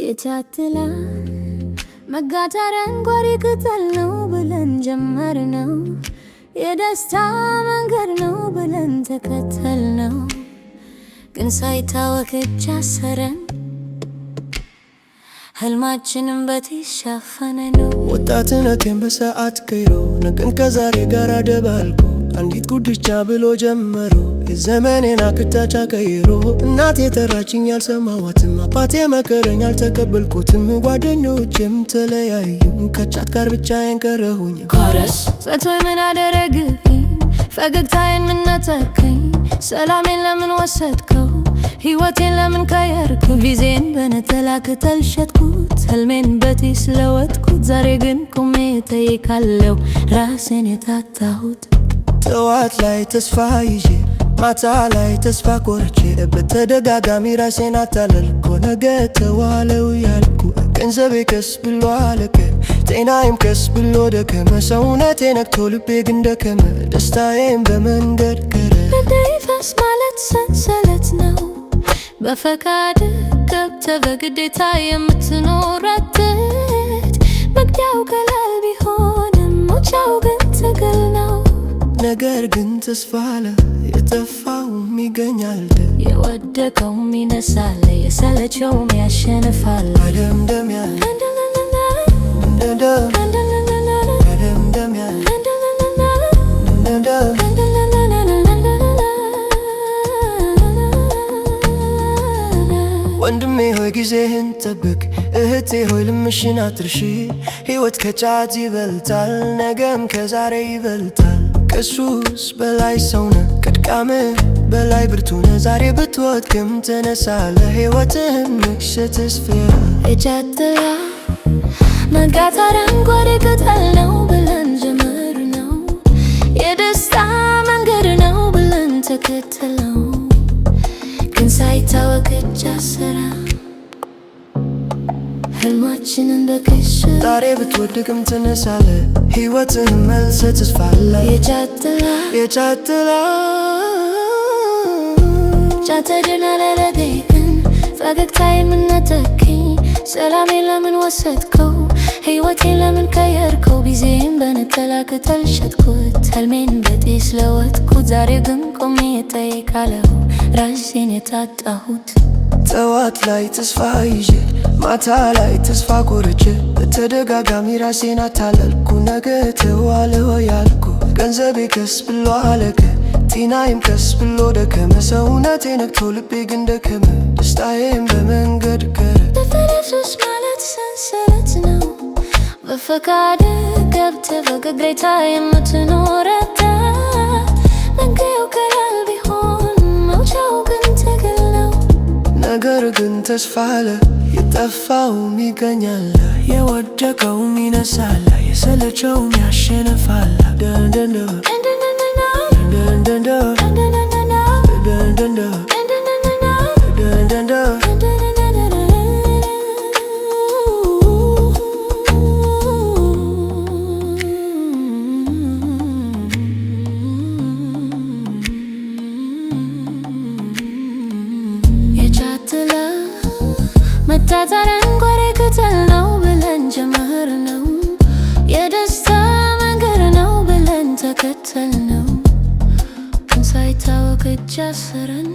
የቻትላ መጋታረን ጓሪክ ተልነው ብለን ጀመርነው የደስታ መንገድ ነው ብለን ተከተልነው ግን ሳይታወቅ እጅ አሰረን ህልማችንን በጢስ ሸፈነነው ወጣትነቴን በሰዓት ቀይሮ ነገን ከዛሬ ጋር አደባልቆ አንዲት ጉድቻ ብሎ ጀመሮ የዘመኔን አቅጣጫ ቀይሮ እናቴ ጠራችኝ ያልሰማዋትም አባቴ መከረኝ ያልተቀበልኩትም ጓደኞቼም ተለያዩኝ ከቻት ጋር ብቻዬን ቀረሁኝ ኮረስ ፈቶይ ምን አደረግብኝ ፈገግታዬን ምን ነጠቀኝ ሰላሜን ለምን ወሰድከው ሕይወቴን ለምን ቀየርከው ጊዜን በነጠላ ቅጠል ሸጥኩት ህልሜን በጢስ ለወጥኩት ዛሬ ግን ቆሜ እጠይቃለሁ ራሴን የታጣሁት ጠዋት ላይ ተስፋ ይዤ ማታ ላይ ተስፋ ቆርጬ በተደጋጋሚ ራሴን አታለልኩ ነገ ተዋለው ያልኩ ገንዘቤ ከስ ብሎ አለቀ ጤናዬም ከስ ብሎ ደከመ ሰውነቴ ነክቶ ልቤ ግን ደከመ ደስታዬም በመንገድ ቀረ ለደይፈስ ማለት ሰንሰለት ነው በፈቃድ ገብተህ በግዴታ የምትኖርበት መግቢያው ቀላል ቢሆንም መውጫው ግን ትግል ነው ነገር ግን ተስፋ አለ የጠፋውም ይገኛል የወደቀውም ይነሳል የሰለቸውም ያሸንፋል መደምደሚያ ወንድሜ ሆይ ጊዜህን ጠብቅ እህቴ ሆይ ልምሽን አትርሺ ሕይወት ከጫት ይበልጣል ነገም ከዛሬ ይበልጣል ከሱስ በላይ ሰውነ ከድካም በላይ ብርቱነ ዛሬ ብትወድቅም ተነሳ ለሕይወትህም ንግሥት ተስፋ የቻትላ መጋታረን ጓሪክ ተልነው ብለን ጀመርነው የደስታ መንገድ ነው ብለን ተከተልነው ግን ሳይታወቅ እጅ አሰረን ህልማችንን በክሽ ዛሬ ብትወድቅም ትነሳለ ሕይወትህን መልሰህ ተስፋለ የቻትላ ቻተድና ለለደይክን ፈገግታዬን ምን ነጠቀኝ ሰላሜን ለምን ወሰድከው ሕይወቴን ለምን ቀየርከው ጊዜን በነጠላ ቅጠል ሸጥኩት ህልሜን በጢስ ለወጥኩት ዛሬ ግን ቆሜ እጠይቃለሁ ራሴን የታጣሁት ጠዋት ላይ ተስፋ ይዤ ማታ ላይ ተስፋ ቆርጬ በተደጋጋሚ ራሴን አታለልኩ ነገ ተዋለው ያልኩ ገንዘቤ ከስ ብሎ አለቀ ጤናዬም ከስ ብሎ ደከመ ሰውነቴ ነክቶ ልቤ ግን ደከመ ደስታዬም በመንገድ ቀረ ለፈረሱስ ማለት ሰንሰለት ነው በፈቃድ ገብተህ በግዴታ የምትኖርበት መግቢያው ቀላል ቢሆን መውጫው ግን ትግል ነው ነገር ግን ተስፋ አለ የጠፋውም ይገኛል የወደቀውም ይነሳል የሰለቸውም ያሸንፋል የቻትላ መጋታረን ጓሪክ ተልነው ብለን ጀመርነው የደስታ መንገድ ነው ብለን ተከተልነው ግን ሳይታወቅ እጅ አሰረን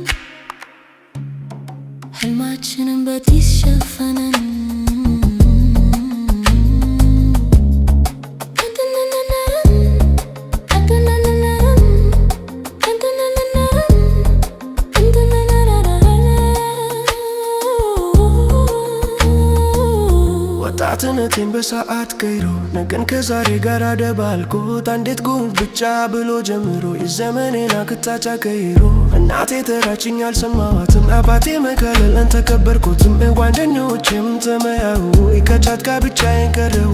ህልማችንን በጢስ ሸፈነን ወጣትነቴን በሰዓት ቀይሮ ነገን ከዛሬ ጋር አደባልቆት አንዴት ጉድ ብቻ ብሎ ጀምሮ የዘመኔን አቅጣጫ ቀይሮ እናቴ ጠራችኝ ያልሰማዋትም አባቴ መከረኝ ተከበርኩትም ጓደኞቼም ተመያዩ ከቻት ጋር ብቻዬን ቀረሁ